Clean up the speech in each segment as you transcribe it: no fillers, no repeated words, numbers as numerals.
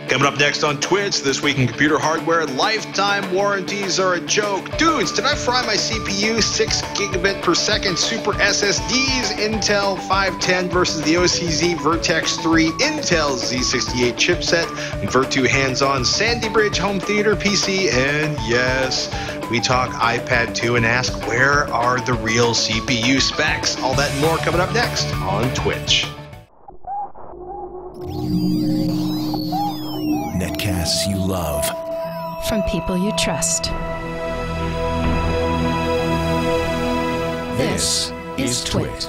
Coming up next on Twitch, This Week in Computer Hardware, lifetime warranties are a joke. Dudes, did I fry my CPU? 6 gigabit per second super SSDs, Intel 510 versus the OCZ Vertex 3 Intel Z68 chipset, Virtue hands-on Sandy Bridge home theater PC, and yes, we talk iPad 2 and ask, where are the real CPU specs? All that and more coming up next on Twitch. Netcasts you love. From people you trust. This is Twitch.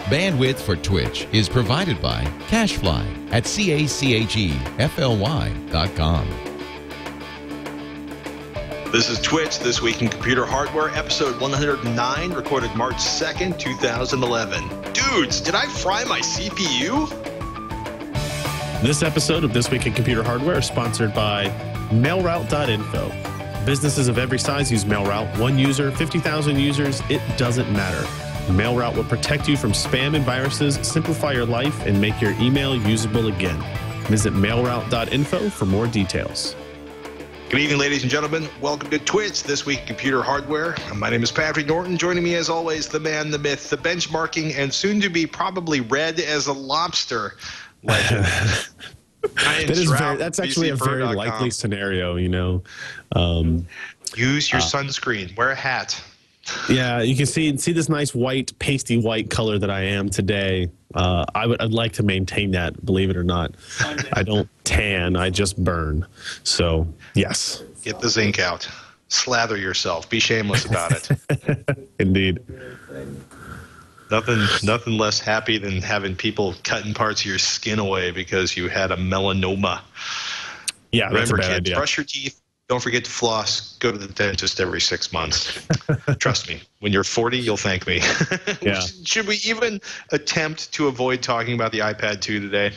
Bandwidth for Twitch is provided by Cachefly at CACHEFLY.com. This is Twitch, This Week in Computer Hardware, episode 109, recorded March 2nd, 2011. Dudes, did I fry my CPU? This episode of This Week in Computer Hardware is sponsored by MailRoute.info. Businesses of every size use MailRoute. 1 user, 50,000 users, it doesn't matter. MailRoute will protect you from spam and viruses, simplify your life, and make your email usable again. Visit MailRoute.info for more details. Good evening, ladies and gentlemen. Welcome to Twitch, This Week in Computer Hardware. My name is Patrick Norton. Joining me, as always, the man, the myth, the benchmarking, and soon to be probably red as a lobster legend. That's actually a very likely scenario, you know. Use your sunscreen. Wear a hat. Yeah, you can see this nice white, pasty white color that I am today. I'd like to maintain that, believe it or not. I don't tan, I just burn. So, yes. Get the zinc out. Slather yourself. Be shameless about it. Indeed. Nothing less happy than having people cutting parts of your skin away because you had a melanoma. Yeah, that's Remember, a bad kids, idea. brush your teeth. Don't forget to floss. Go to the dentist every 6 months. Trust me, when you're 40, you'll thank me. Yeah. Should we even attempt to avoid talking about the iPad 2 today?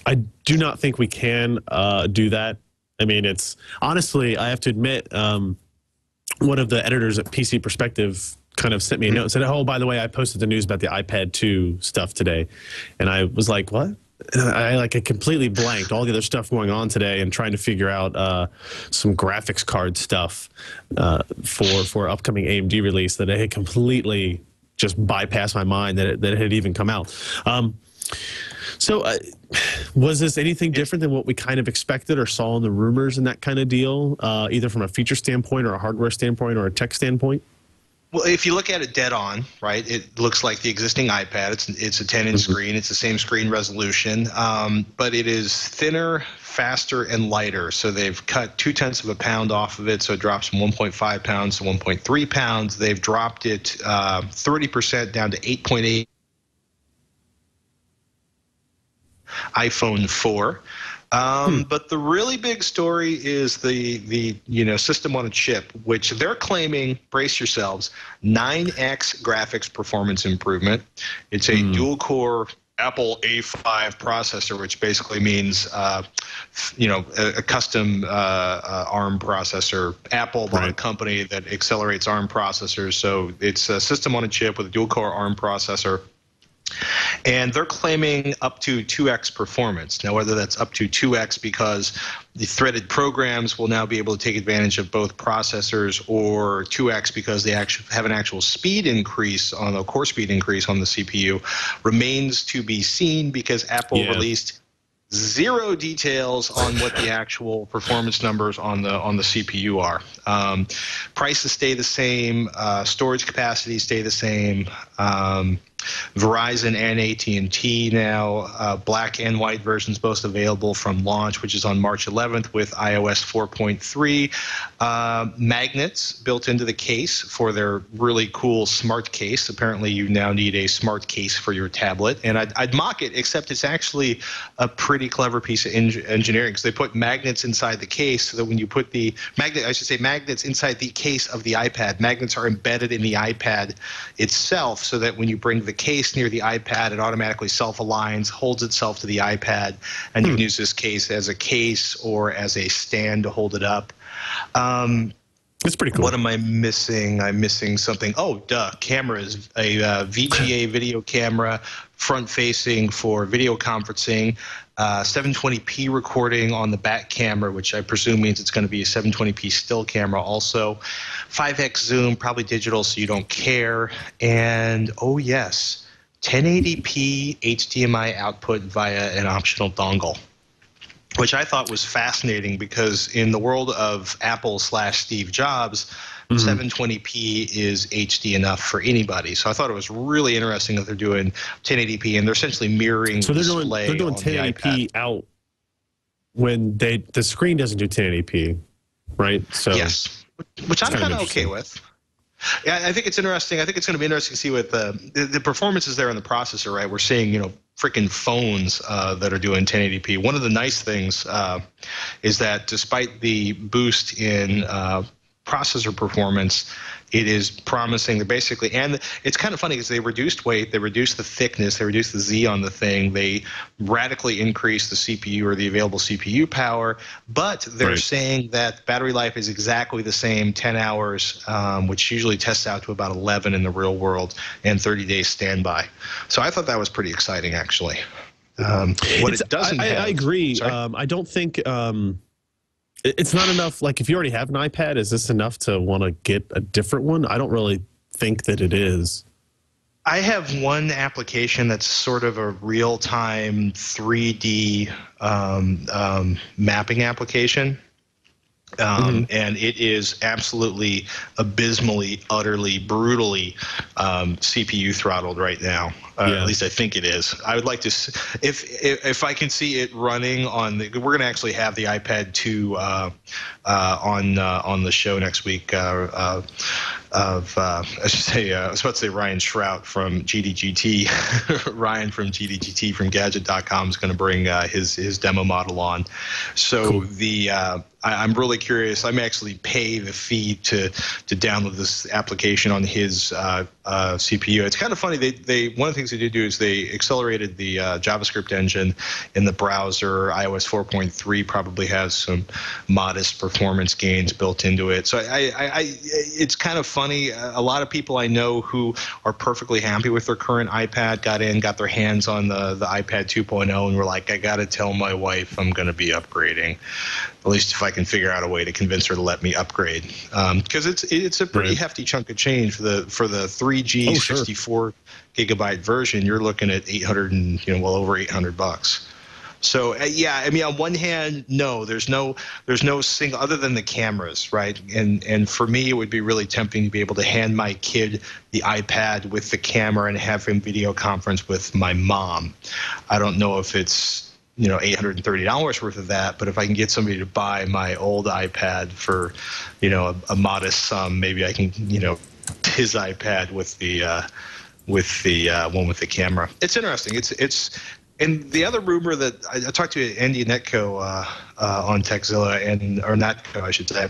I do not think we can do that. I mean, it's honestly, I have to admit, one of the editors at PC Perspective kind of sent me a note and said, oh, by the way, I posted the news about the iPad 2 stuff today. And I was like, what? And I completely blanked all the other stuff going on today and trying to figure out some graphics card stuff for upcoming AMD release that it had completely just bypassed my mind that it had even come out. So was this anything different than what we kind of expected or saw in the rumors and that kind of deal, either from a feature standpoint or a hardware standpoint or a tech standpoint? Well, if you look at it dead on, right, it looks like the existing iPad. It's a 10-inch screen. It's the same screen resolution, but it is thinner, faster, and lighter. So they've cut 0.2 of a pound off of it, so it drops from 1.5 pounds to 1.3 pounds. They've dropped it 30% down to 8.8 iPhone 4. But the really big story is the system on a chip, which they're claiming, brace yourselves, 9x graphics performance improvement. It's a dual-core Apple A5 processor, which basically means a custom ARM processor. Apple bought a company that accelerates ARM processors, so it's a system on a chip with a dual-core ARM processor. And they're claiming up to 2x performance. Now, whether that's up to 2x because the threaded programs will now be able to take advantage of both processors, or 2x because they actually have an actual speed increase on the core speed increase on the CPU, remains to be seen because Apple released zero details on what the actual performance numbers on the CPU are. Prices stay the same, storage capacity stay the same. Verizon and AT&T now, black and white versions both available from launch, which is on March 11th with iOS 4.3. Magnets built into the case for their really cool smart case. Apparently you now need a smart case for your tablet, and I'd mock it, except it's actually a pretty clever piece of engineering, because they put magnets inside the case so that when you put the magnets inside the case of the iPad. Magnets are embedded in the iPad itself, so that when you bring the case near the iPad, it automatically self-aligns, holds itself to the iPad, and you can use this case as a case or as a stand to hold it up. It's pretty cool. What am I missing? I'm missing something. Oh, duh. Cameras. A VGA video camera, front-facing for video conferencing. 720p recording on the back camera, which I presume means it's going to be a 720p still camera also. 5x zoom, probably digital, so you don't care. And, oh, yes, 1080p HDMI output via an optional dongle, which I thought was fascinating because in the world of Apple / Steve Jobs, 720p is HD enough for anybody. So I thought it was really interesting that they're doing 1080p and they're essentially mirroring so they're display doing on 1080p out when the screen doesn't do 1080p, right? So yes, which I'm kind of okay with. Yeah, I think it's interesting. I think it's going to be interesting to see what the performances there in the processor, right? We're seeing, freaking phones that are doing 1080p. One of the nice things is that despite the boost in processor performance, it is promising to basically, and it's kind of funny because they reduced weight, they reduced the thickness, they reduced the Z on the thing, they radically increased the CPU or the available CPU power, but they're saying that battery life is exactly the same, 10 hours, which usually tests out to about 11 in the real world, and 30 days standby. So I thought that was pretty exciting, actually. What it doesn't have, I agree. Sorry? I don't think it's not enough. Like, if you already have an iPad, is this enough to want to get a different one? I don't really think that it is. I have one application that's sort of a real-time 3D mapping application. And it is absolutely abysmally, utterly, brutally CPU throttled right now. At least I think it is. I would like to, if I can see it running on the, we're going to actually have the iPad 2 on the show next week. I was about to say Ryan Shrout from GDGT. Ryan from GDGT from Gadget.com is going to bring his demo model on. So cool. I'm really curious. I may actually pay the fee to download this application on his CPU. It's kind of funny. They one of the things they did do is they accelerated the JavaScript engine in the browser. iOS 4.3 probably has some modest performance gains built into it. So it's kind of funny. A lot of people I know who are perfectly happy with their current iPad got their hands on the iPad 2.0 and were like, I got to tell my wife I'm going to be upgrading. At least if I can figure out a way to convince her to let me upgrade, because it's a pretty hefty chunk of change for the 3G 64 gigabyte version. You're looking at 800 and well over $800. So yeah, I mean, on one hand, no, there's no single other than the cameras, right? And for me, it would be really tempting to be able to hand my kid the iPad with the camera and have him video conference with my mom. I don't know if it's $830 worth of that, but if I can get somebody to buy my old iPad for a modest sum, maybe I can his iPad with the one with the camera. It's interesting. It's and the other rumor that I talked to Andy Netco on Techzilla or Netco, I should say.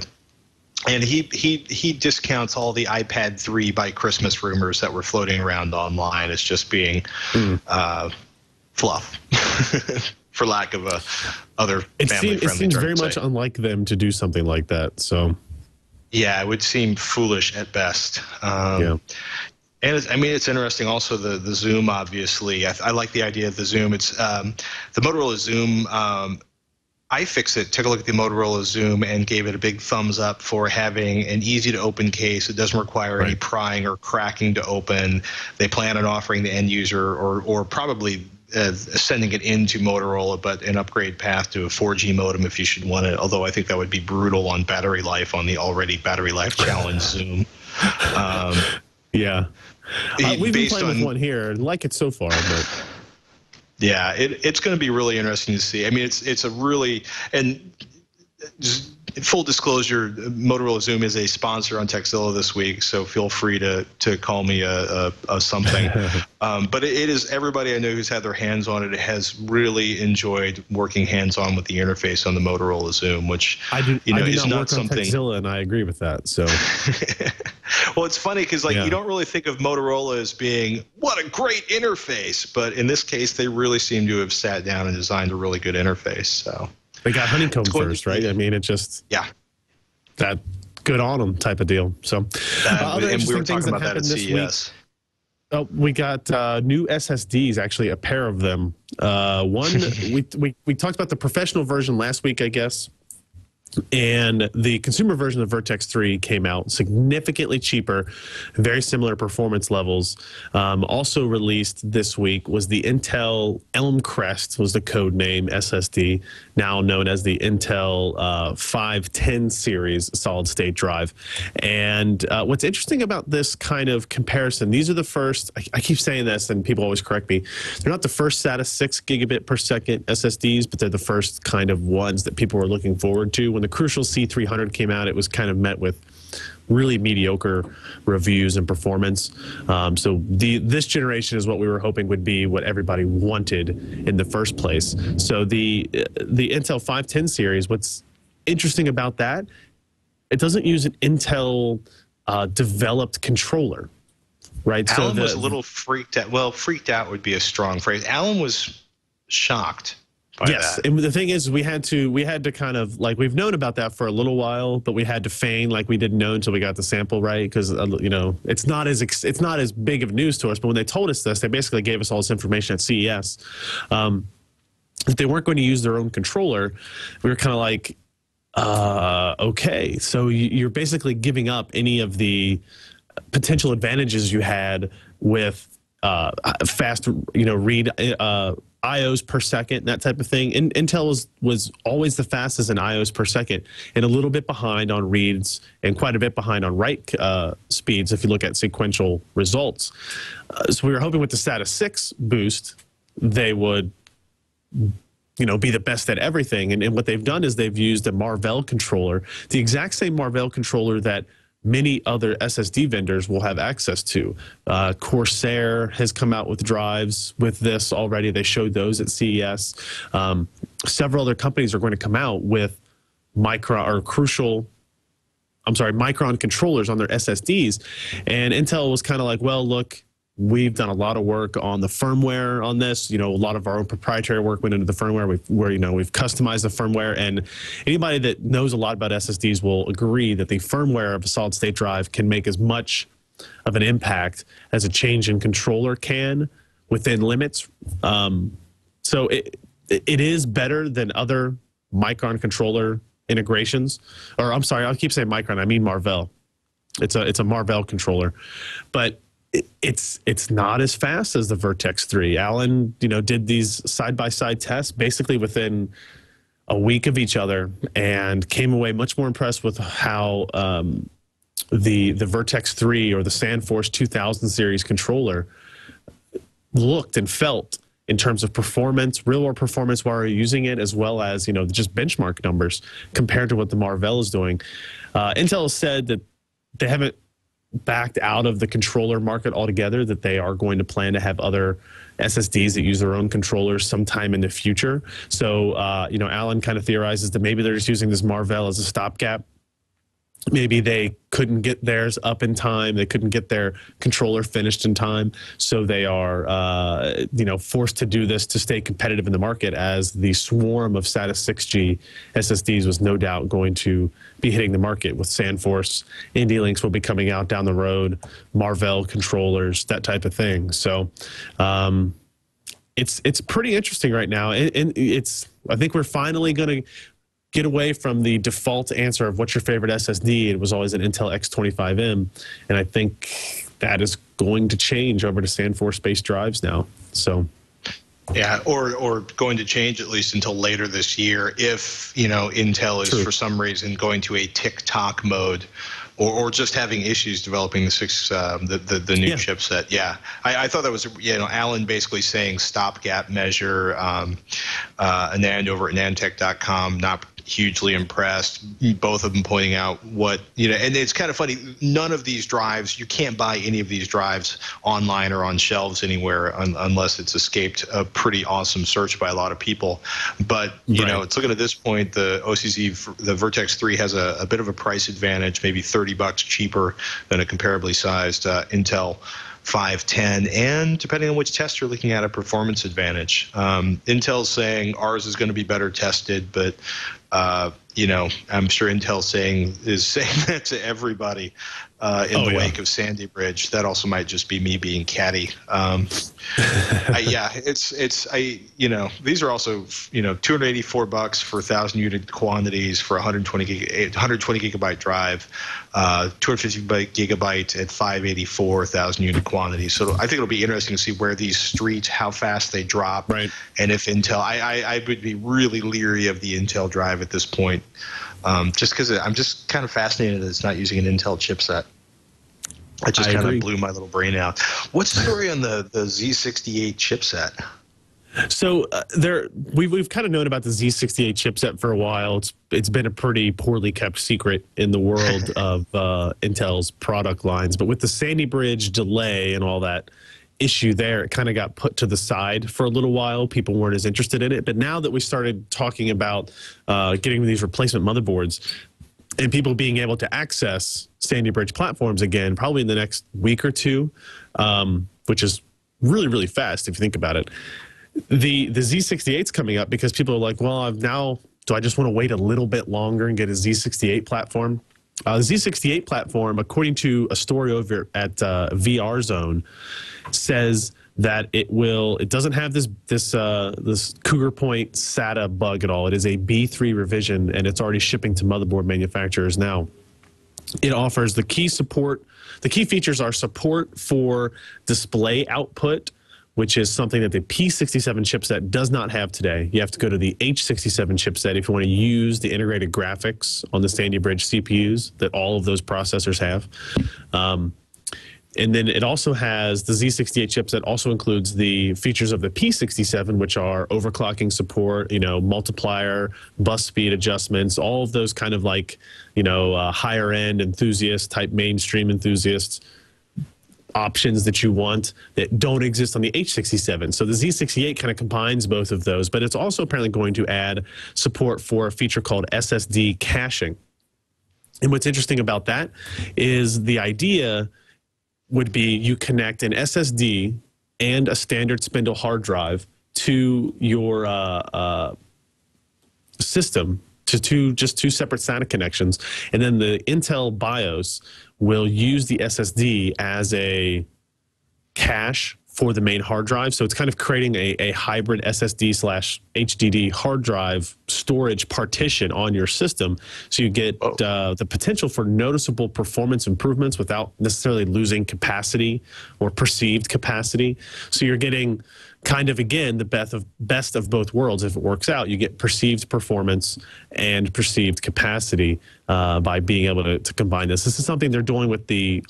And he discounts all the iPad 3 by Christmas rumors that were floating around online as just being fluff. For lack of a other family-friendly term. It seems very much unlike them to do something like that. So, yeah, it would seem foolish at best. And it's interesting. Also, the Zoom. Obviously, I like the idea of the Zoom. It's the Motorola Zoom. iFixit took a look at the Motorola Zoom and gave it a big thumbs up for having an easy-to-open case. It doesn't require any prying or cracking to open. They plan on offering the end user or probably sending it into Motorola, but an upgrade path to a 4G modem if you should want it, although I think that would be brutal on battery life on the already battery life challenged Zoom. We've been playing with one here and like it so far, but yeah, it's going to be really interesting to see. I mean, it's a really, and just full disclosure, Motorola Zoom is a sponsor on Techzilla this week, so feel free to call me a something. But it is everybody I know who's had their hands on it has really enjoyed working hands-on with the interface on the Motorola Zoom, which I do is not not work something. On Techzilla, and I agree with that. So, well, it's funny because you don't really think of Motorola as being what a great interface, but in this case, they really seem to have sat down and designed a really good interface. So. They got honeycomb first, right? I mean, it just that good on them type of deal. So, other and we were interesting things talking that about that at happened this week. CES. We got new SSDs, actually a pair of them. One, we talked about the professional version last week, I guess. And the consumer version of Vertex 3 came out significantly cheaper, very similar performance levels. Also released this week was the Intel Elmcrest, was the code name SSD, now known as the Intel 510 series solid state drive. And what's interesting about this kind of comparison, these are the first, I keep saying this and people always correct me, they're not the first SATA 6 gigabit per second SSDs, but they're the first kind of ones that people were looking forward to. When the Crucial C300 came out, it was kind of met with really mediocre reviews and performance. So this generation is what we were hoping would be what everybody wanted in the first place. So the Intel 510 series, what's interesting about that, it doesn't use an Intel developed controller, right? Alan was a little freaked out. Well, freaked out would be a strong phrase. Alan was shocked. Yes, and the thing is, we had to kind of, like, we've known about that for a little while, but we had to feign like we didn't know until we got the sample, right? Because you know, it's not as big of news to us. But when they told us this, they basically gave us all this information at CES. If they weren't going to use their own controller, we were kind of like, okay, so you're basically giving up any of the potential advantages you had with fast, read. IOs per second, that type of thing. And Intel was always the fastest in IOs per second, and a little bit behind on reads and quite a bit behind on write speeds if you look at sequential results. So we were hoping with the SATA 6 boost, they would be the best at everything. And what they've done is they've used a Marvell controller, the exact same Marvell controller that many other SSD vendors will have access to. Corsair has come out with drives with this already. They showed those at CES. Several other companies are going to come out with Micron controllers on their SSDs. And Intel was kind of like, well, look, we've done a lot of work on the firmware on this. A lot of our own proprietary work went into the firmware. We've customized the firmware, and anybody that knows a lot about SSDs will agree that the firmware of a solid state drive can make as much of an impact as a change in controller can within limits. So it is better than other Micron controller integrations. Or I'm sorry, I keep saying Micron, I mean Marvell. It's a Marvell controller, but it's not as fast as the Vertex 3. Alan, did these side-by-side tests basically within a week of each other and came away much more impressed with how the Vertex 3 or the SandForce 2000 series controller looked and felt in terms of performance, real-world performance while you're using it, as well as, just benchmark numbers compared to what the Marvell is doing. Intel has said that they haven't backed out of the controller market altogether, that they are going to plan to have other SSDs that use their own controllers sometime in the future. So, Alan kind of theorizes that maybe they're just using this Marvell as a stopgap. Maybe they couldn't get theirs up in time. They couldn't get their controller finished in time. So they are, forced to do this to stay competitive in the market, as the swarm of SATA 6G SSDs was no doubt going to be hitting the market with SandForce. ND-Links will be coming out down the road, Marvell controllers, that type of thing. So it's pretty interesting right now. And I think we're finally going to get away from the default answer of what's your favorite SSD. It was always an Intel X25M, and I think that is going to change over to SandForce-based drives now. So, yeah, or going to change at least until later this year if Intel is True. For some reason going to a tick-tock mode, or just having issues developing the new chipset. Yeah, I thought that was Alan basically saying stopgap measure. Anand over at nantech.com not hugely impressed. Both of them pointing out what and it's kind of funny. None of these drives, you can't buy any of these drives online or on shelves anywhere unless it's escaped a pretty awesome search by a lot of people. But it's looking at this point, the OCZ, the Vertex 3 has a bit of a price advantage, maybe $30 cheaper than a comparably sized Intel 510, and depending on which test you're looking at, a performance advantage. Intel's saying ours is going to be better tested, but You know, I'm sure Intel's saying that to everybody in the wake of Sandy Bridge. That also might just be me being catty. Yeah, you know, these are also, you know, $284 for 1,000 unit quantities for 120 gigabyte drive, 250 gigabyte at 584 1,000 unit quantities. So I think it'll be interesting to see where these streets, how fast they drop, right? And if Intel, I would be really leery of the Intel drive at this point, just because I'm just kind of fascinated that it's not using an Intel chipset. It just kind of blew my little brain out. What's the story on the Z68 chipset? So we've kind of known about the Z68 chipset for a while. It's been a pretty poorly kept secret in the world of Intel's product lines. But with the Sandy Bridge delay and all that issue there, it kind of got put to the side for a little while. People weren't as interested in it. But now that we started talking about getting these replacement motherboards and people being able to access Sandy Bridge platforms again, probably in the next week or two, which is really, really fast if you think about it. The Z68's coming up because people are like, well, now do I just want to wait a little bit longer and get a Z68 platform? The Z68 platform, according to a story over at VR Zone, says that it doesn't have this Cougar Point SATA bug at all. It is a B3 revision, and it's already shipping to motherboard manufacturers now. It offers the key features are support for display output, which is something that the P67 chipset does not have today. You have to go to the H67 chipset if you want to use the integrated graphics on the Sandy Bridge CPUs that all of those processors have. And then it also has the Z68 chipset also includes the features of the P67, which are overclocking support, you know, multiplier, bus speed adjustments, all of those kind of like, you know, higher end enthusiast type mainstream enthusiasts options that you want that don't exist on the H67. So the Z68 kind of combines both of those, but it's also apparently going to add support for a feature called SSD caching. And what's interesting about that is the idea would be you connect an SSD and a standard spindle hard drive to your system, to just two separate SATA connections, and then the Intel BIOS will use the SSD as a cache for the main hard drive. So it's kind of creating a hybrid SSD/HDD hard drive storage partition on your system. So you get the potential for noticeable performance improvements without necessarily losing capacity or perceived capacity. So you're getting kind of, again, the best of both worlds. If it works out, you get perceived performance and perceived capacity by being able to combine this. This is something they're doing with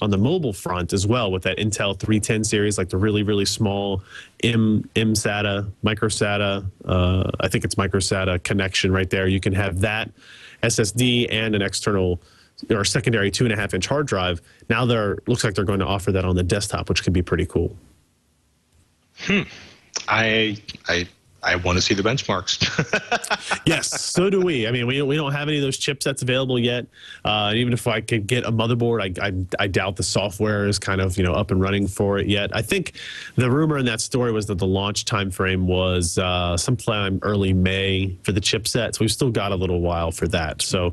on the mobile front as well, with that Intel 310 series, like the really, really small SATA, micro SATA, I think it's micro SATA connection right there. You can have that SSD and an external or secondary 2.5-inch hard drive. Now looks like they're going to offer that on the desktop, which could be pretty cool. I want to see the benchmarks. Yes, so do we. I mean, we don't have any of those chipsets available yet. Even if I could get a motherboard, I doubt the software is kind of, you know, up and running for it yet. I think the rumor in that story was that the launch time frame was sometime early May for the chipset. So we've still got a little while for that. So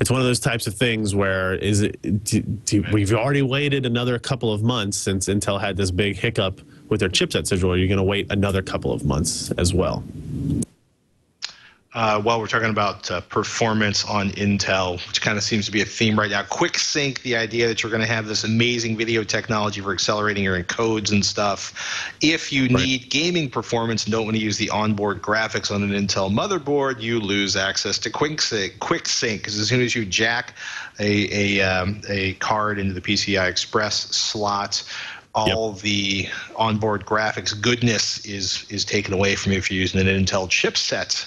it's one of those types of things where we've already waited another couple of months since Intel had this big hiccup with their chipset schedule. Are you going to wait another couple of months as well? While we're talking about performance on Intel, which kind of seems to be a theme right now, quick sync, the idea that you're going to have this amazing video technology for accelerating your encodes and stuff. If you need gaming performance and don't want to use the onboard graphics on an Intel motherboard, you lose access to quick sync, because as soon as you jack a card into the PCI Express slot, all the onboard graphics goodness is taken away from you if you're using an Intel chipset.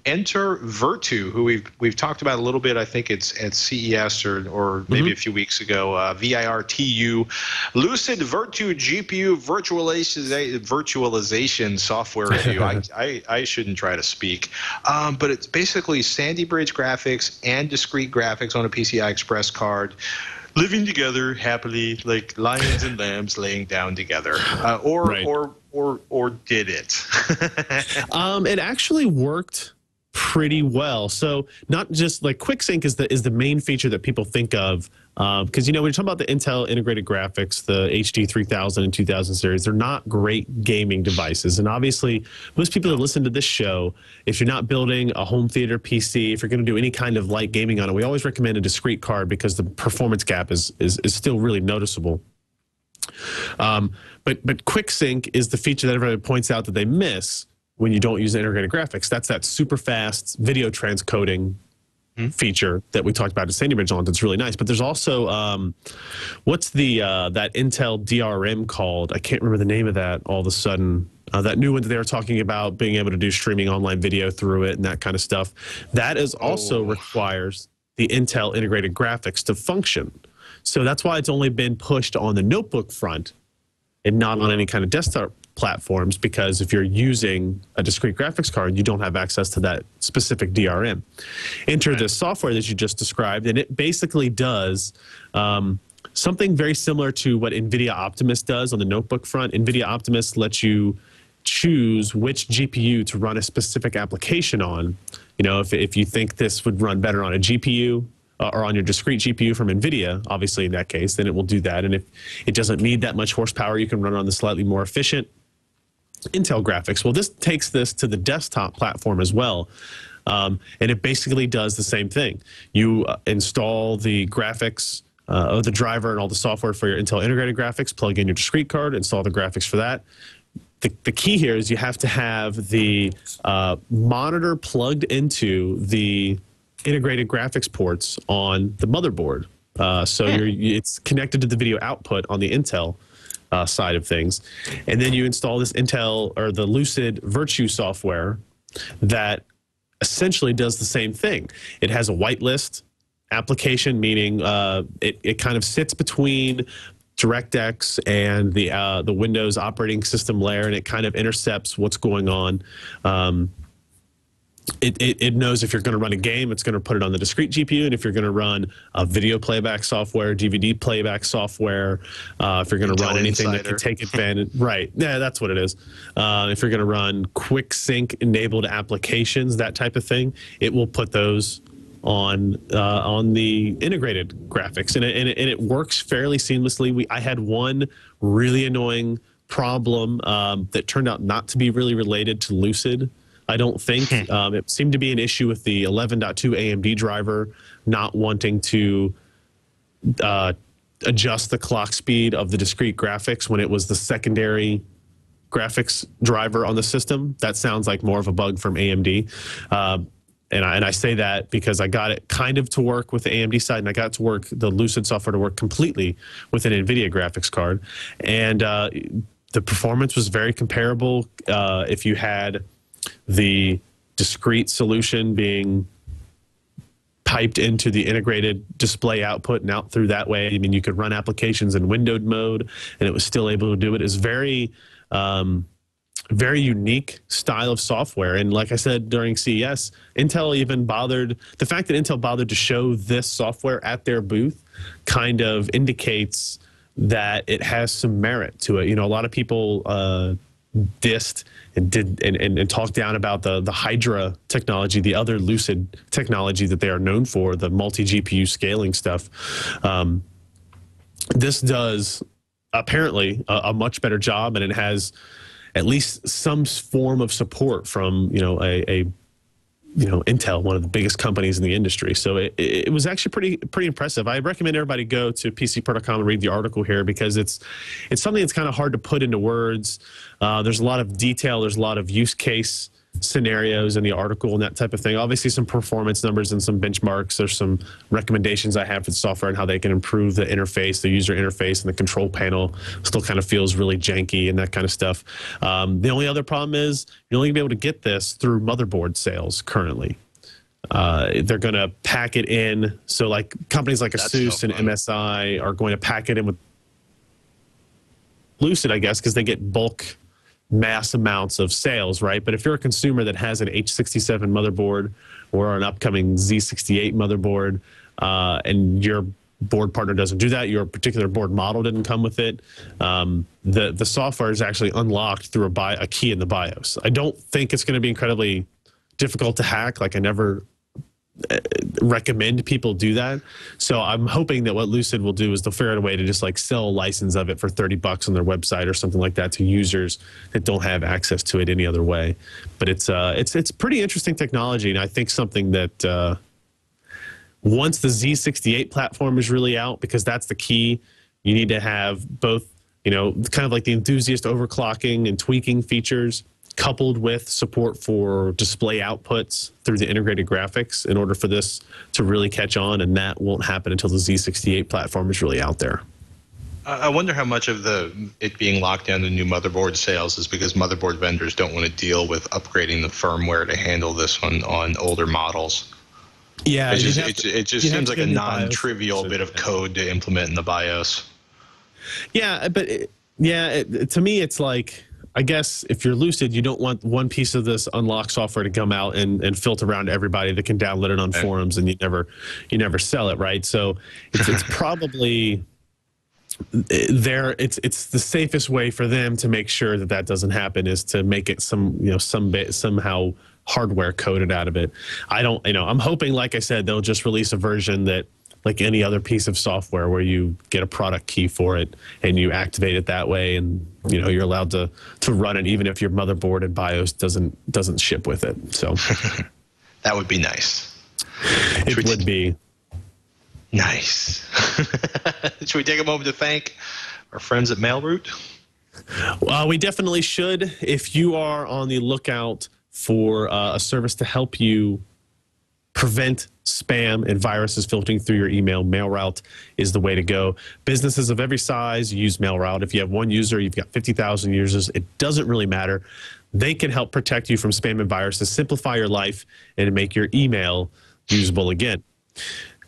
Enter Virtue, who we've talked about a little bit. I think it's at CES or maybe a few weeks ago. VIRTU, Lucid Virtue GPU virtualization software review. I shouldn't try to speak, but it's basically Sandy Bridge graphics and discrete graphics on a PCI Express card, living together happily like lions and lambs laying down together, or did it? It actually worked pretty well. So not just like QuickSync is the main feature that people think of, because when you're talking about the Intel integrated graphics, the HD 3000 and 2000 series, they're not great gaming devices. And obviously, most people that listen to this show, if you're not building a home theater PC, if you're going to do any kind of light gaming on it, we always recommend a discrete card because the performance gap is still really noticeable. But QuickSync is the feature that everybody points out that they miss when you don't use integrated graphics. That's that super fast video transcoding feature that we talked about at Sandy Bridge on. That's really nice. But there's also what's the that Intel DRM called? I can't remember the name of that all of a sudden. That new one that they were talking about, being able to do streaming online video through it and that kind of stuff. That is also requires the Intel integrated graphics to function. So that's why it's only been pushed on the notebook front and not on any kind of desktop platforms, because if you're using a discrete graphics card, you don't have access to that specific DRM. Enter the software that you just described, and it basically does something very similar to what NVIDIA Optimus does on the notebook front. NVIDIA Optimus lets you choose which GPU to run a specific application on. If you think this would run better on a GPU, or on your discrete GPU from NVIDIA, obviously in that case, then it will do that. And if it doesn't need that much horsepower, you can run on the slightly more efficient Intel graphics. Well, this takes this to the desktop platform as well. And it basically does the same thing. You install the graphics of the driver and all the software for your Intel integrated graphics, plug in your discrete card, install the graphics for that. The key here is you have to have the monitor plugged into the integrated graphics ports on the motherboard. It's connected to the video output on the Intel side of things. And then you install this Intel or the Lucid Virtue software that essentially does the same thing. It has a whitelist application, meaning it kind of sits between DirectX and the Windows operating system layer, and it kind of intercepts what's going on. It knows if you're going to run a game, it's going to put it on the discrete GPU, and if you're going to run a video playback software, DVD playback software, if you're going to run anything that can take advantage, right? Yeah, that's what it is. If you're going to run QuickSync enabled applications, that type of thing, it will put those on the integrated graphics, and it works fairly seamlessly. I had one really annoying problem that turned out not to be really related to Lucid. I don't think. It seemed to be an issue with the 11.2 AMD driver not wanting to adjust the clock speed of the discrete graphics when it was the secondary graphics driver on the system. That sounds like more of a bug from AMD. And I say that because I got it kind of to work with the AMD side, and I got the Lucid software to work completely with an NVIDIA graphics card. And the performance was very comparable if you had the discrete solution being piped into the integrated display output and out through that way. I mean, you could run applications in windowed mode, and it was still able to do it. It's very, very unique style of software. And like I said during CES, Intel even bothered, the fact that Intel bothered to show this software at their booth kind of indicates that it has some merit to it. A lot of people dissed and talked down about the Hydra technology, the other Lucid technology that they are known for, the multi-GPU scaling stuff. This does apparently a much better job, and it has at least some form of support from Intel, one of the biggest companies in the industry. So it was actually pretty impressive. I recommend everybody go to PCPro.com and read the article here, because it's something that's kind of hard to put into words. There's a lot of detail. There's a lot of use case scenarios in the article and that type of thing. Obviously, some performance numbers and some benchmarks. There's some recommendations I have for the software and how they can improve the interface, the user interface, and the control panel still kind of feels really janky and that kind of stuff. The only other problem is you're only going to be able to get this through motherboard sales currently. They're going to pack it in. So like companies like Asus and MSI are going to pack it in with Lucid, I guess, because they get bulk mass amounts of sales, right? But if you're a consumer that has an H67 motherboard or an upcoming Z68 motherboard, and your board partner doesn't do that, your particular board model didn't come with it, the software is actually unlocked through a key in the BIOS. I don't think it's going to be incredibly difficult to hack. Like I never recommend people do that. So I'm hoping that what Lucid will do is they'll figure out a way to just like sell a license of it for $30 on their website or something like that to users that don't have access to it any other way. But it's pretty interesting technology, and I think something that once the Z68 platform is really out, because that's the key, you need to have both, you know, kind of like the enthusiast overclocking and tweaking features, coupled with support for display outputs through the integrated graphics in order for this to really catch on, and that won't happen until the Z68 platform is really out there. I wonder how much of it being locked down to new motherboard sales is because motherboard vendors don't want to deal with upgrading the firmware to handle this on older models. Yeah, it just seems like a non-trivial bit of code to implement in the BIOS. Yeah, but to me, it's like, I guess if you're Lucid, you don't want one piece of this unlock software to come out and filter around to everybody that can download it on forums, and you never sell it, right? So it's probably it's the safest way for them to make sure that that doesn't happen is to make it somehow hardware coded out of it. I'm hoping, like I said, they'll just release a version that, like any other piece of software, where you get a product key for it and you activate it that way, and you're allowed to run it even if your motherboard and BIOS doesn't ship with it. So that would be nice. It would be nice. Should we take a moment to thank our friends at MailRoute? Well, we definitely should. If you are on the lookout for a service to help you prevent spam and viruses filtering through your email, MailRoute is the way to go. Businesses of every size use MailRoute. If you have one user, you've got 50,000 users, it doesn't really matter. They can help protect you from spam and viruses, simplify your life, and make your email usable again.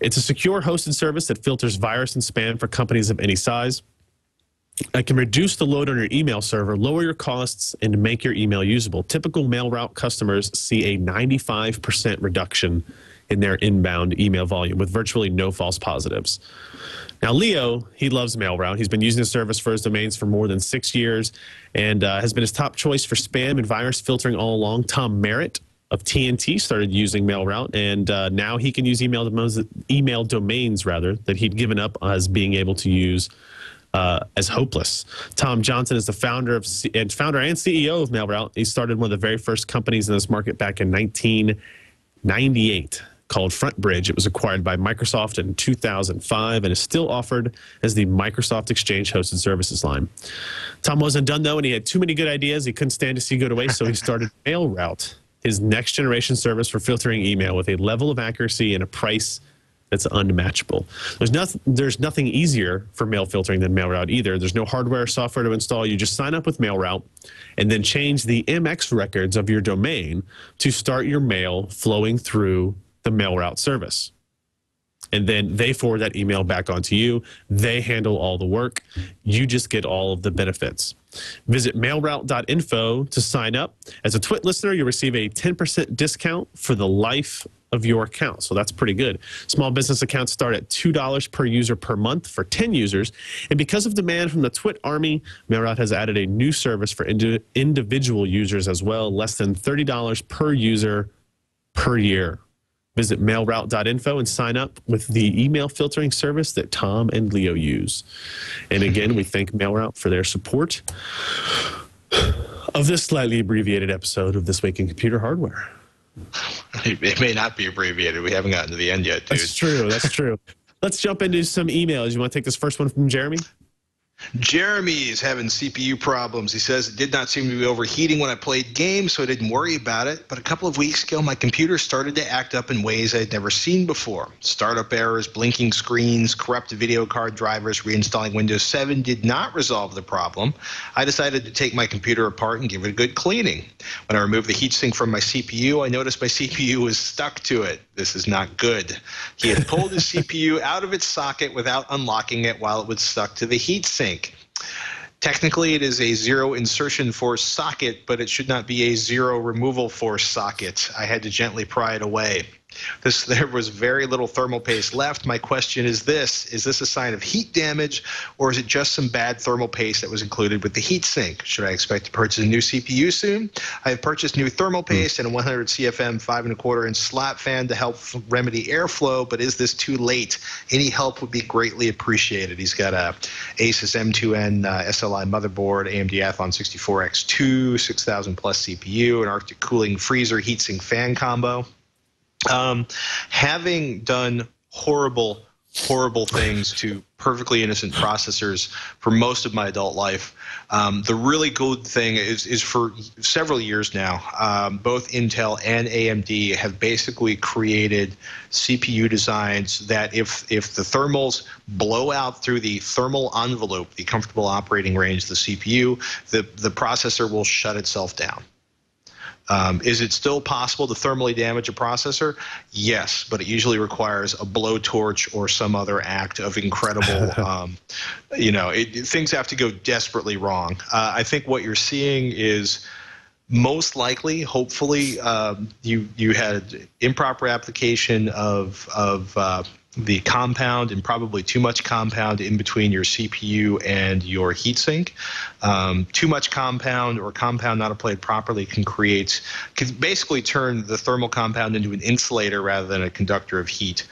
It's a secure hosted service that filters virus and spam for companies of any size. It can reduce the load on your email server, lower your costs, and make your email usable. Typical MailRoute customers see a 95% reduction in their inbound email volume with virtually no false positives. Now, Leo, he loves MailRoute. He's been using the service for his domains for more than 6 years and has been his top choice for spam and virus filtering all along. Tom Merritt of TNT started using MailRoute, and now he can use email domains that he'd given up as being able to use as hopeless. Tom Johnson is the founder and CEO of MailRoute. He started one of the very first companies in this market back in 1998 called FrontBridge. It was acquired by Microsoft in 2005 and is still offered as the Microsoft Exchange hosted services line. Tom wasn't done, though, and he had too many good ideas he couldn't stand to see go to waste, so he started MailRoute, his next generation service for filtering email with a level of accuracy and a price that's unmatchable. There's nothing easier for mail filtering than MailRoute either. There's no hardware or software to install. You just sign up with MailRoute and then change the MX records of your domain to start your mail flowing through the MailRoute service. And then they forward that email back onto you. They handle all the work. You just get all of the benefits. Visit mailroute.info to sign up. As a Twit listener, you'll receive a 10% discount for the life of your account. So that's pretty good. Small business accounts start at $2 per user per month for 10 users. And because of demand from the Twit army, MailRoute has added a new service for individual users as well, less than $30 per user per year. Visit mailroute.info and sign up with the email filtering service that Tom and Leo use. And again, we thank MailRoute for their support of this slightly abbreviated episode of This Week in Computer Hardware. It may not be abbreviated. We haven't gotten to the end yet, dude. That's true. That's true. Let's jump into some emails. You want to take this first one from Jeremy? Jeremy's having CPU problems. He says it did not seem to be overheating when I played games, so I didn't worry about it. But a couple of weeks ago, my computer started to act up in ways I'd never seen before. Startup errors, blinking screens, corrupt video card drivers, reinstalling Windows 7 did not resolve the problem. I decided to take my computer apart and give it a good cleaning. When I removed the heatsink from my CPU, I noticed my CPU was stuck to it. This is not good. He had pulled his CPU out of its socket without unlocking it while it was stuck to the heatsink. Technically, it is a zero insertion force socket, but it should not be a zero removal force socket. I had to gently pry it away. There was very little thermal paste left. My question is this: is this a sign of heat damage, or is it just some bad thermal paste that was included with the heatsink? Should I expect to purchase a new CPU soon? I have purchased new thermal paste and a 100 CFM 5¼ inch slat fan to help remedy airflow, but is this too late? Any help would be greatly appreciated. He's got a Asus M2N SLI motherboard, AMD Athlon 64X2, 6000 plus CPU, an Arctic cooling freezer heatsink fan combo. Having done horrible things to perfectly innocent processors for most of my adult life, the really good thing is for several years now, both Intel and AMD have basically created CPU designs that if the thermals blow out through the thermal envelope, the comfortable operating range of the CPU, the processor will shut itself down. Is it still possible to thermally damage a processor? Yes, but it usually requires a blowtorch or some other act of incredible, things have to go desperately wrong. I think what you're seeing is most likely, hopefully, you had improper application of the compound and probably too much compound in between your CPU and your heatsink. Too much compound or compound not applied properly can basically turn the thermal compound into an insulator rather than a conductor of heat,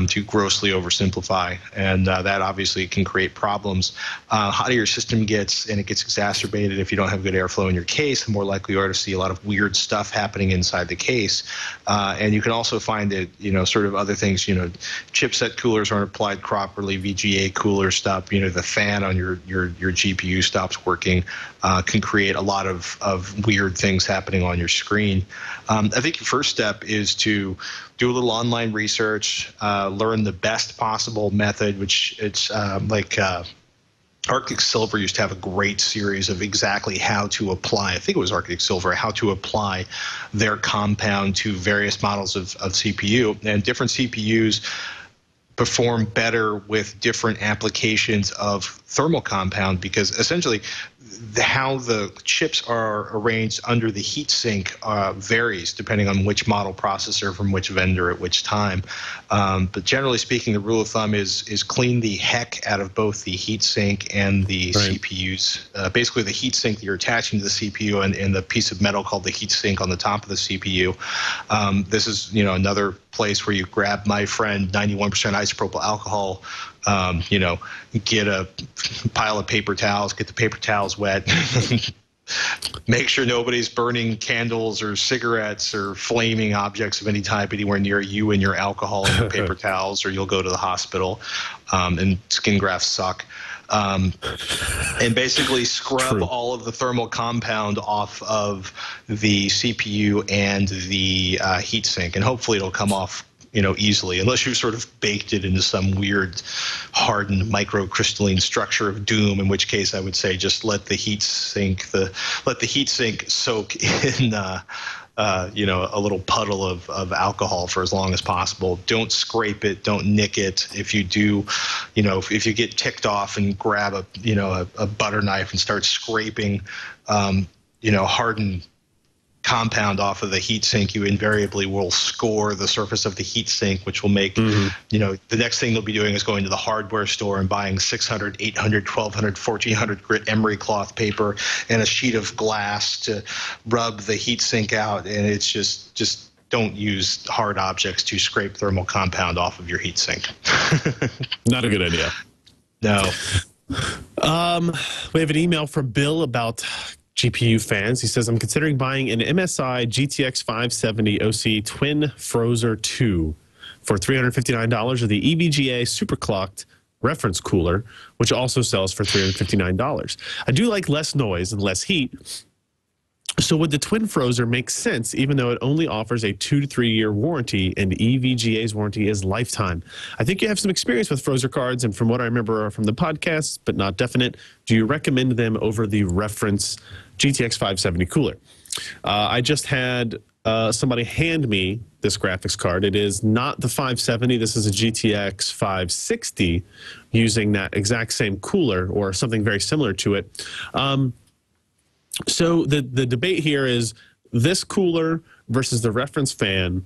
to grossly oversimplify. And that obviously can create problems. Hotter your system gets, and it gets exacerbated if you don't have good airflow in your case, the more likely you are to see a lot of weird stuff happening inside the case. And you can also find that, sort of other things, chipset coolers aren't applied properly, VGA cooler stuff, the fan on your GPU stops working, can create a lot of weird things happening on your screen. I think your first step is to do a little online research, learn the best possible method, which it's Arctic Silver used to have a great series of exactly how to apply, I think it was Arctic Silver, how to apply their compound to various models of CPU. And different CPUs perform better with different applications of thermal compound, because essentially how the chips are arranged under the heatsink varies depending on which model processor from which vendor at which time. But generally speaking, the rule of thumb is clean the heck out of both the heatsink and the CPUs. Basically, the heatsink that you're attaching to the CPU and the piece of metal called the heatsink on the top of the CPU. This is another place where you grab my friend 91% isopropyl alcohol. Get a pile of paper towels, get the paper towels wet, make sure nobody's burning candles or cigarettes or flaming objects of any type anywhere near you and your alcohol and your paper towels, or you'll go to the hospital, and skin grafts suck. And basically scrub all of the thermal compound off of the CPU and the heatsink, and hopefully it'll come off easily, unless you sort of baked it into some weird hardened microcrystalline structure of doom, in which case I would say just let the heatsink soak in a little puddle of alcohol for as long as possible. Don't scrape it, don't nick it. If you do, if you get ticked off and grab a butter knife and start scraping hardened compound off of the heatsink, you invariably will score the surface of the heatsink, which will make, the next thing they'll be doing is going to the hardware store and buying 600, 800, 1200, 1400 grit emery cloth paper and a sheet of glass to rub the heatsink out. And it's just don't use hard objects to scrape thermal compound off of your heatsink. Not a good idea. No. We have an email from Bill about GPU fans. He says, I'm considering buying an MSI GTX 570 OC Twin Frozer 2 for $359 of the EVGA superclocked reference cooler, which also sells for $359. I do like less noise and less heat. So would the Twin Frozer make sense, even though it only offers a 2 to 3 year warranty and EVGA's warranty is lifetime? I think you have some experience with Frozer cards, and from what I remember from the podcast, but not definite, do you recommend them over the reference GTX 570 cooler? I just had somebody hand me this graphics card. It is not the 570. This is a GTX 560 using that exact same cooler or something very similar to it. So the debate here is this cooler versus the reference fan.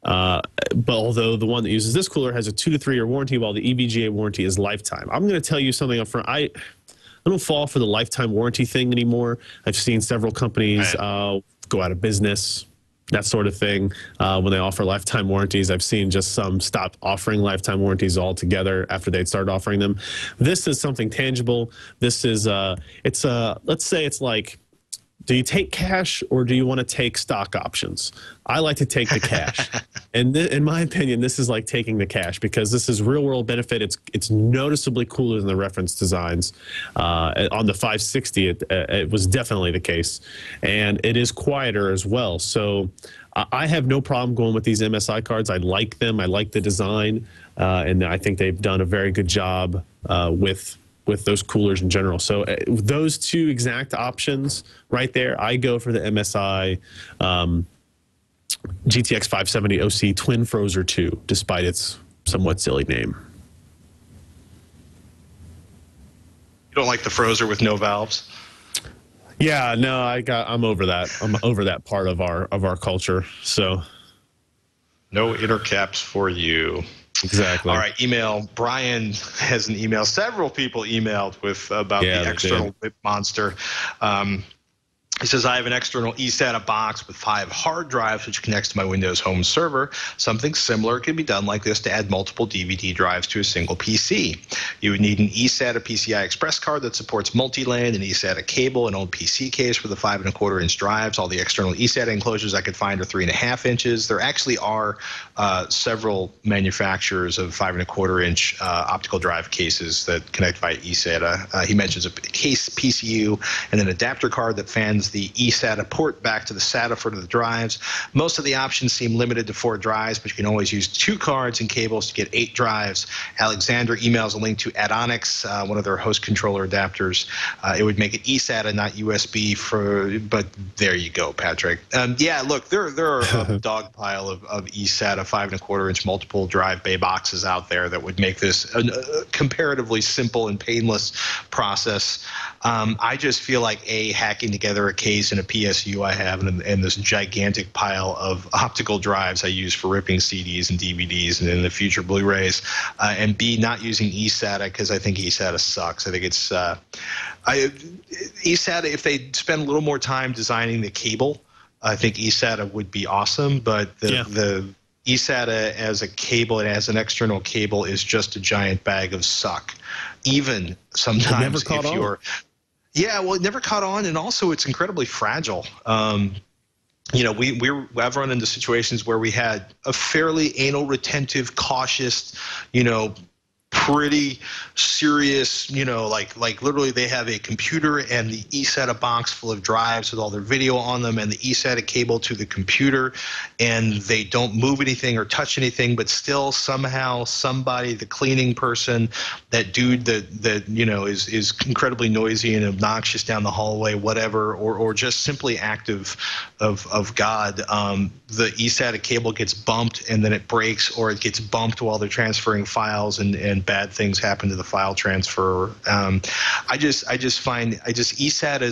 But although the one that uses this cooler has a 2 to 3 year warranty, while the EVGA warranty is lifetime. I'm going to tell you something up front. I don't fall for the lifetime warranty thing anymore. I've seen several companies go out of business, that sort of thing. When they offer lifetime warranties, I've seen just some stop offering lifetime warranties altogether after they'd started offering them. This is something tangible. This is, let's say it's like, do you take cash or do you want to take stock options? I like to take the cash. And in my opinion, this is like taking the cash because this is real world benefit. It's noticeably cooler than the reference designs. On the 560, it was definitely the case. And it is quieter as well. So I have no problem going with these MSI cards. I like them. I like the design. And I think they've done a very good job with those coolers in general. So those two exact options right there, I go for the MSI GTX 570 OC Twin Frozer 2, despite its somewhat silly name. You don't like the Frozer with no valves? Yeah, no, I'm over that. I'm over that part of our culture. So no inner caps for you. Exactly. All right, email. Brian has an email. Several people emailed about the external whip monster. He says, I have an external eSATA box with 5 hard drives, which connects to my Windows home server. Something similar can be done like this to add multiple DVD drives to a single PC. You would need an eSATA PCI Express card that supports multi-lane, an eSATA cable, an old PC case for the 5¼ inch drives. All the external eSATA enclosures I could find are 3½ inches. There actually are several manufacturers of 5¼ inch optical drive cases that connect via eSATA. He mentions a case PCU and an adapter card that fans the eSATA port back to the SATA for the drives. Most of the options seem limited to 4 drives, but you can always use 2 cards and cables to get 8 drives. Alexander emails a link to Addonics, one of their host controller adapters. It would make it eSATA, not USB but there you go, Patrick. Yeah, look, there are a dog pile of eSATA 5¼ inch multiple drive bay boxes out there that would make this a comparatively simple and painless process. I just feel like hacking together a case and a PSU I have and this gigantic pile of optical drives I use for ripping CDs and DVDs and in the future Blu-rays, and B, not using eSATA because I think eSATA sucks. I think it's eSATA, if they spend a little more time designing the cable, I think eSATA would be awesome, but the eSATA as a cable and as an external cable is just a giant bag of suck. Even sometimes if you're... Yeah, well, it never caught on, and also it's incredibly fragile. You know, I've run into situations where we had a fairly anal retentive, cautious, you know, pretty serious, you know, like literally they have a computer and the eSATA box full of drives with all their video on them and the eSATA cable to the computer, and they don't move anything or touch anything, but still somehow somebody, the cleaning person, that dude that you know is incredibly noisy and obnoxious down the hallway, whatever, or just simply active of God, the eSATA cable gets bumped and then it breaks, or it gets bumped while they're transferring files and bad things happen to the file transfer. I just find SATA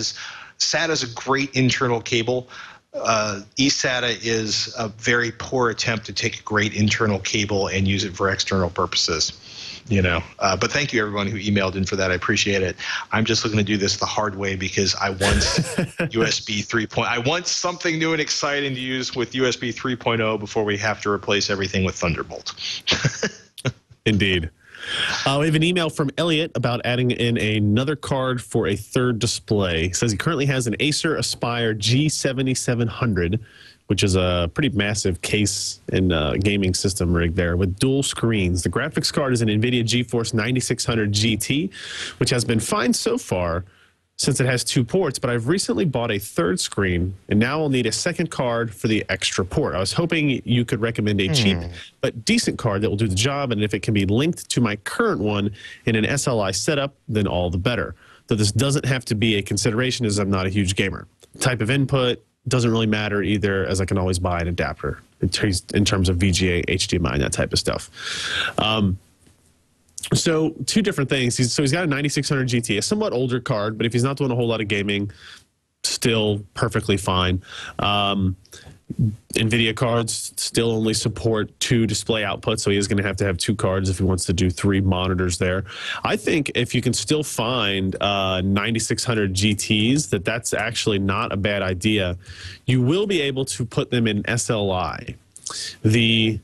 is a great internal cable. eSATA is a very poor attempt to take a great internal cable and use it for external purposes. You know, but thank you everyone who emailed in for that. I appreciate it. I'm just looking to do this the hard way because I want USB 3.0. I want something new and exciting to use with USB 3.0 before we have to replace everything with Thunderbolt. Indeed. We have an email from Elliot about adding in another card for a third display. He says he currently has an Acer Aspire G7700, which is a pretty massive case and gaming system rig there with dual screens. The graphics card is an NVIDIA GeForce 9600 GT, which has been fine so far since it has 2 ports, but I've recently bought a third screen, and now I'll need a second card for the extra port. I was hoping you could recommend a cheap but decent card that will do the job, and if it can be linked to my current one in an SLI setup, then all the better. Though this doesn't have to be a consideration as I'm not a huge gamer. Type of input doesn't really matter either, as I can always buy an adapter in terms of VGA, HDMI, and that type of stuff. So 2 different things. He's got a 9600 GT, a somewhat older card, but if he's not doing a whole lot of gaming, still perfectly fine. NVIDIA cards still only support 2 display outputs, so he is going to have 2 cards if he wants to do 3 monitors there. I think if you can still find 9600 GTs, that's actually not a bad idea. You will be able to put them in SLI. The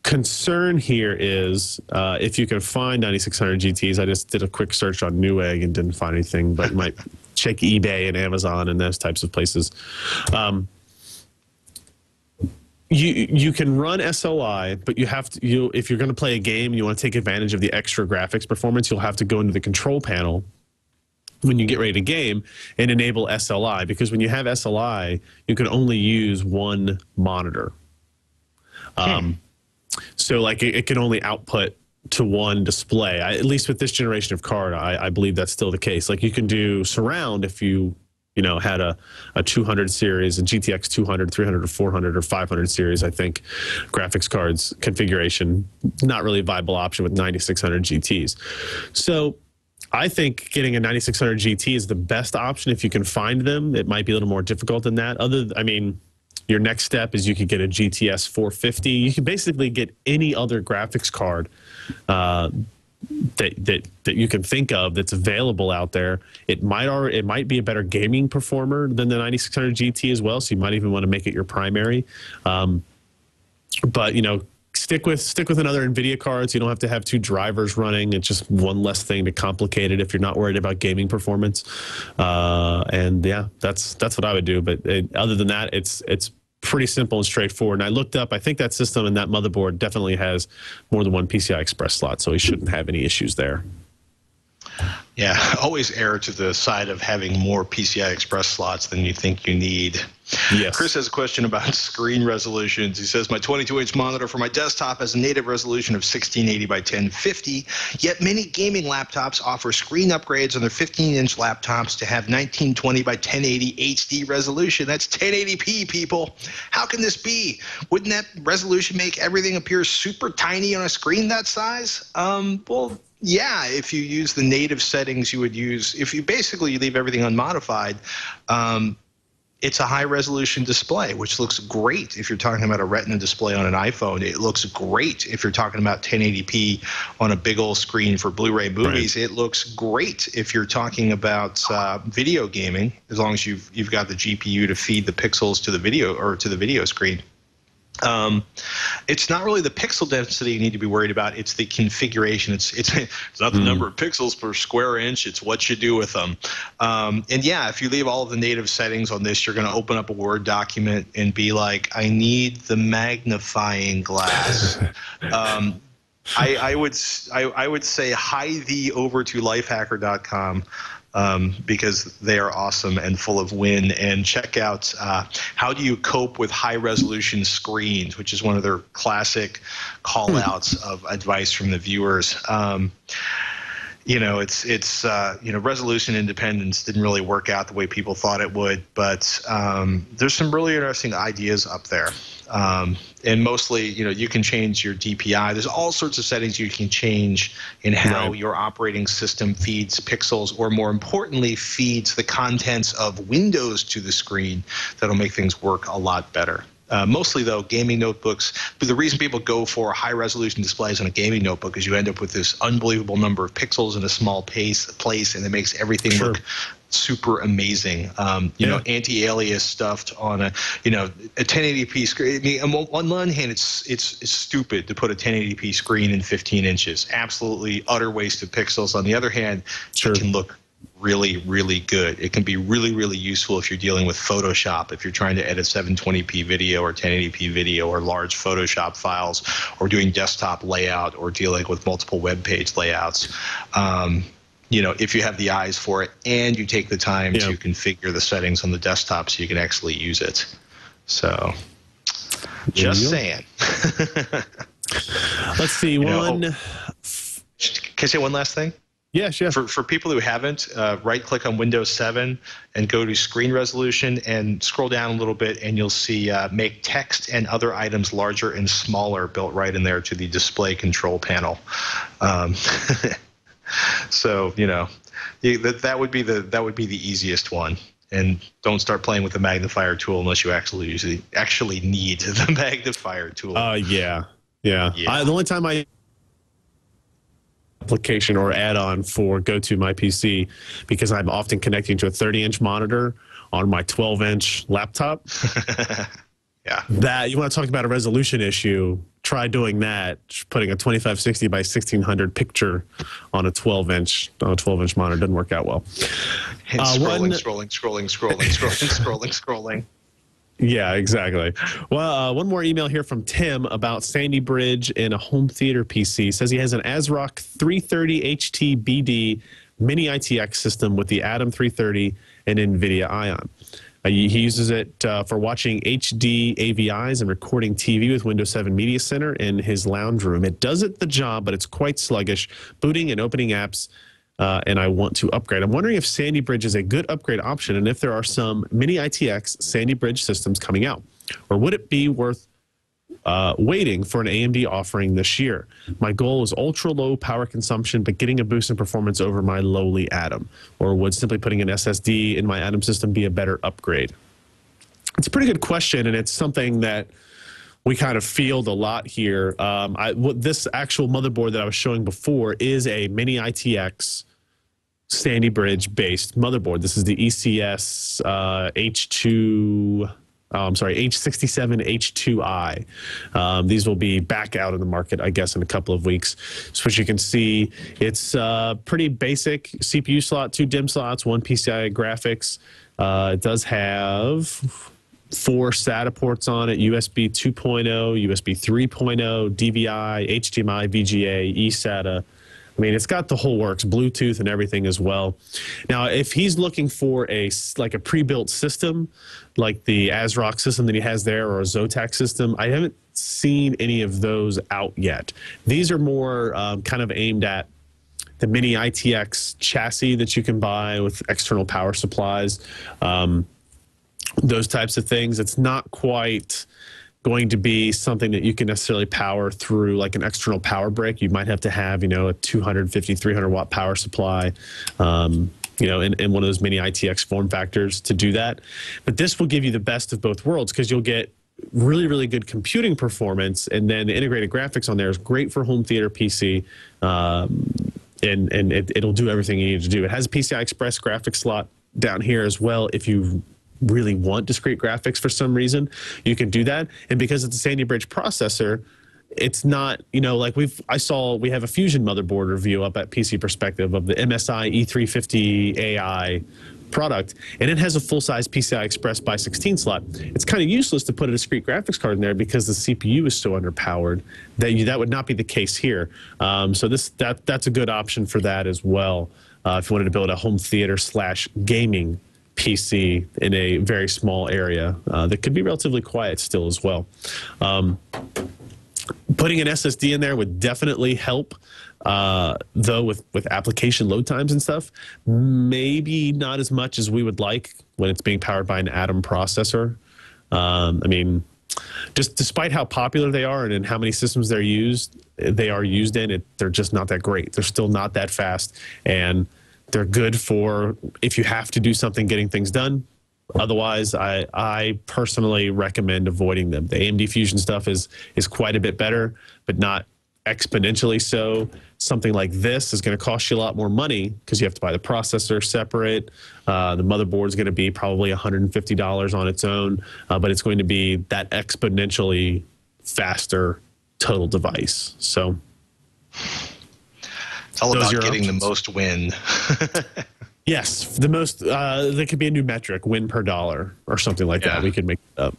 concern here is if you can find 9600 GTs. I just did a quick search on Newegg and didn't find anything, but you might check eBay and Amazon and those types of places. You can run SLI, but you have to, if you're going to play a game and you want to take advantage of the extra graphics performance, you'll have to go into the control panel when you get ready to game and enable SLI, because when you have SLI, you can only use 1 monitor. So like it can only output to 1 display. At least with this generation of card, I believe that's still the case. Like you can do surround if you had a 200 series, a GTX 200, 300, or 400, or 500 series, I think, graphics cards configuration. Not really a viable option with 9600 GTs. So I think getting a 9600 GT is the best option if you can find them. It might be a little more difficult than that. Your next step is you could get a GTS 450. You can basically get any other graphics card that you can think of that's available out there. It might be a better gaming performer than the 9600 GT as well, so you might even want to make it your primary. But stick with another NVIDIA card, so you don't have to have 2 drivers running. It's just one less thing to complicate it if you're not worried about gaming performance. And yeah, that's what I would do. But other than that, it's pretty simple and straightforward. And I looked up, I think that system and that motherboard definitely has more than 1 PCI Express slot, so he shouldn't have any issues there. Yeah, always err to the side of having more PCI Express slots than you think you need. Yes. Chris has a question about screen resolutions. He says, my 22-inch monitor for my desktop has a native resolution of 1680 by 1050, yet many gaming laptops offer screen upgrades on their 15-inch laptops to have 1920 by 1080 HD resolution. That's 1080p, people. How can this be? Wouldn't that resolution make everything appear super tiny on a screen that size? Well, yeah, if you use the native settings you would use, if you basically leave everything unmodified, it's a high-resolution display, which looks great if you're talking about a Retina display on an iPhone. It looks great if you're talking about 1080p on a big old screen for Blu-ray movies. Right. It looks great if you're talking about video gaming, as long as you've got the GPU to feed the pixels to the video or to the video screen. It's not really the pixel density you need to be worried about. It's the configuration. It's not the number of pixels per square inch. It's what you do with them. And yeah, if you leave all of the native settings on this, you're going to open up a Word document and be like, I need the magnifying glass. I would say hi thee over to lifehacker.com. Because they are awesome and full of win. And check out how do you cope with high-resolution screens, which is one of their classic call-outs of advice from the viewers. Resolution independence didn't really work out the way people thought it would, but there's some really interesting ideas up there. And mostly, you can change your DPI. There's all sorts of settings you can change in how your operating system feeds pixels, or more importantly, feeds the contents of Windows to the screen. That'll make things work a lot better. Mostly, though, gaming notebooks, but the reason people go for high-resolution displays on a gaming notebook is you end up with this unbelievable number of pixels in a small place, and it makes everything look super amazing. Anti-alias stuffed on a 1080p screen. I mean, on one hand, it's stupid to put a 1080p screen in 15 inches. Absolutely utter waste of pixels. On the other hand, it can look really, really good. It can be really, really useful if you're dealing with Photoshop, if you're trying to edit 720p video or 1080p video or large Photoshop files, or doing desktop layout, or dealing with multiple web page layouts. If you have the eyes for it and you take the time to configure the settings on the desktop so you can actually use it. So, just saying. Let's see. Can I say one last thing? Yeah, sure. For people who haven't, right-click on Windows 7 and go to Screen Resolution and scroll down a little bit, and you'll see make text and other items larger and smaller built right in there to the display control panel. So that would be the easiest one. and don't start playing with the magnifier tool unless you actually need the magnifier tool. Yeah. The only time I application or add-on for GoTo My PC, because I'm often connecting to a 30-inch monitor on my 12-inch laptop. Yeah. That, you want to talk about a resolution issue, try doing that, putting a 2560 by 1600 picture on a 12-inch monitor. Doesn't work out well. And scrolling. Yeah, exactly. Well, one more email here from Tim about Sandy Bridge and a home theater PC. Says he has an ASRock 330 HT BD mini ITX system with the Atom 330 and NVIDIA Ion. He uses it for watching HD AVIs and recording TV with Windows 7 Media Center in his lounge room. It does the job, but it's quite sluggish, booting and opening apps, and I want to upgrade. I'm wondering if Sandy Bridge is a good upgrade option and if there are some mini ITX Sandy Bridge systems coming out. Or would it be worth waiting for an AMD offering this year? My goal is ultra-low power consumption, but getting a boost in performance over my lowly Atom. Or would simply putting an SSD in my Atom system be a better upgrade? It's a pretty good question, and it's something that we kind of field a lot here. This actual motherboard that I was showing before is a mini ITX Sandy Bridge based motherboard. This is the ECS H67 H2i. These will be back out in the market, I guess, in a couple of weeks. So as you can see, it's pretty basic CPU slot, 2 DIMM slots, 1 PCI graphics. It does have 4 SATA ports on it: USB 2.0, USB 3.0, DVI, HDMI, VGA, eSATA. I mean, it's got the whole works, Bluetooth and everything as well. Now, if he's looking for a pre-built system, like the ASRock system that he has there, or a Zotac system, I haven't seen any of those out yet. These are more kind of aimed at the mini ITX chassis that you can buy with external power supplies, those types of things. It's not quite going to be something that you can necessarily power through like an external power brick. You might have to have, a 250, 300 watt power supply, in one of those mini ITX form factors to do that. But this will give you the best of both worlds, because you'll get really, really good computing performance, and then the integrated graphics on there is great for home theater PC, and it'll do everything you need to do. It has a PCI Express graphics slot down here as well. If you really want discrete graphics for some reason, you can do that. And because it's a Sandy Bridge processor, it's not, like we have a Fusion motherboard review up at PC Perspective of the MSI E350 AI product, and it has a full-size PCI Express by 16 slot. It's kind of useless to put a discrete graphics card in there because the CPU is so underpowered that would not be the case here. So that's a good option for that as well, if you wanted to build a home theater / gaming PC in a very small area that could be relatively quiet still as well. Putting an SSD in there would definitely help, though with application load times and stuff. Maybe not as much as we would like when it's being powered by an Atom processor. I mean, just despite how popular they are and in how many systems they are used in, they're just not that great. They're still not that fast, and they're good for if you have to do something getting things done. Otherwise, I personally recommend avoiding them. The AMD Fusion stuff is quite a bit better, but not exponentially so. Something like this is going to cost you a lot more money because you have to buy the processor separate. The motherboard is going to be probably $150 on its own, but it's going to be that exponentially faster total device. So it's all about getting the most win. Yes, the most. There could be a new metric, win per dollar, or something like that. We could make it up.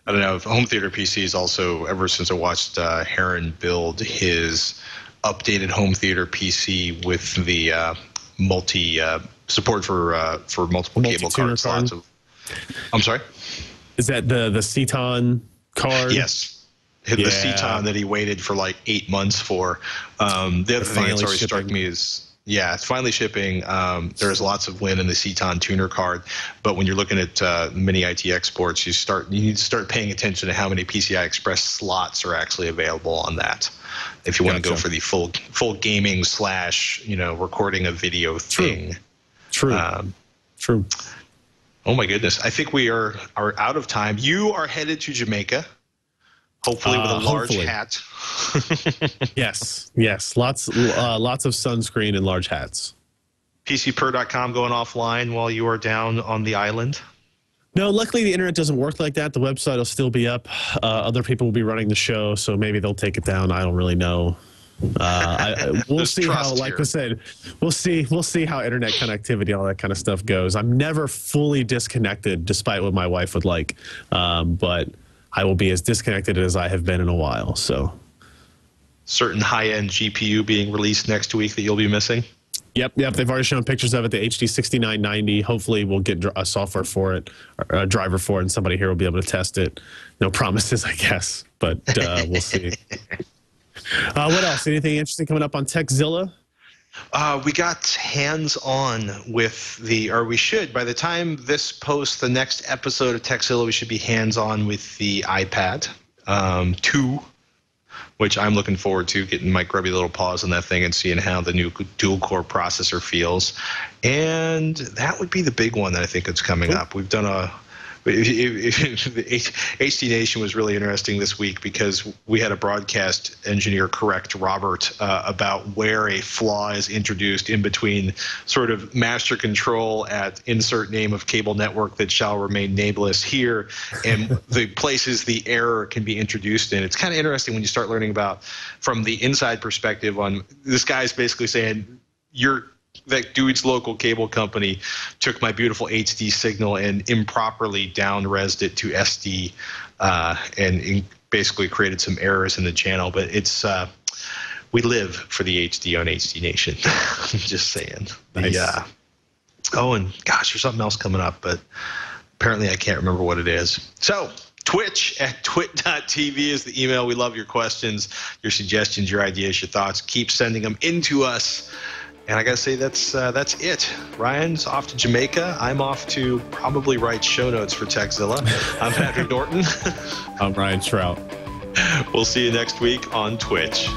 I don't know. Home theater PCs also, ever since I watched Heron build his updated home theater PC with the multi support for multiple cable card slots. I'm sorry. Is that the Ceton card? Yes. The Ceton that he waited for like 8 months for. The other thing that's always struck me is, it's finally shipping. There's lots of win in the Ceton tuner card, but when you're looking at mini ITX ports, you need to start paying attention to how many PCI Express slots are actually available on that. If you want to go for the full gaming / recording a video thing. True. True. Oh my goodness! I think we are out of time. You are headed to Jamaica, hopefully with a large hat. Yes. Lots of sunscreen and large hats. PCPer.com going offline while you are down on the island. No, luckily the internet doesn't work like that. The website will still be up. Other people will be running the show, so maybe they'll take it down. I don't really know. We'll see how, like I said, we'll see how internet connectivity, all that kind of stuff goes. I'm never fully disconnected, despite what my wife would like, but I will be as disconnected as I have been in a while. So, certain high-end GPU being released next week that you'll be missing. Yep. They've already shown pictures of it. The HD 6990. Hopefully, we'll get a software for it, or a driver for it, and somebody here will be able to test it. No promises, I guess, but we'll see. What else? Anything interesting coming up on Techzilla? We got hands-on with or we should, by the time this posts the next episode of Techzilla, we should be hands-on with the iPad 2, which I'm looking forward to, getting my grubby little paws on that thing and seeing how the new dual-core processor feels. And that would be the big one that I think is coming up. We've done HD Nation was really interesting this week because we had a broadcast engineer correct Robert about where a flaw is introduced in between sort of master control at insert name of cable network that shall remain nameless here and the places the error can be introduced in. It's kind of interesting when you start learning about from the inside perspective on this guy's basically saying that dude's local cable company took my beautiful HD signal and improperly down-resed it to SD and basically created some errors in the channel. But it's we live for the HD on HD Nation. I'm just saying. Nice. Oh, and gosh, there's something else coming up, but apparently I can't remember what it is. So Twitch at twit.tv is the email. We love your questions, your suggestions, your ideas, your thoughts. Keep sending them into us. And I got to say, that's it. Ryan's off to Jamaica. I'm off to probably write show notes for Techzilla. I'm Patrick Norton. I'm Ryan Shrout. We'll see you next week on Twitch.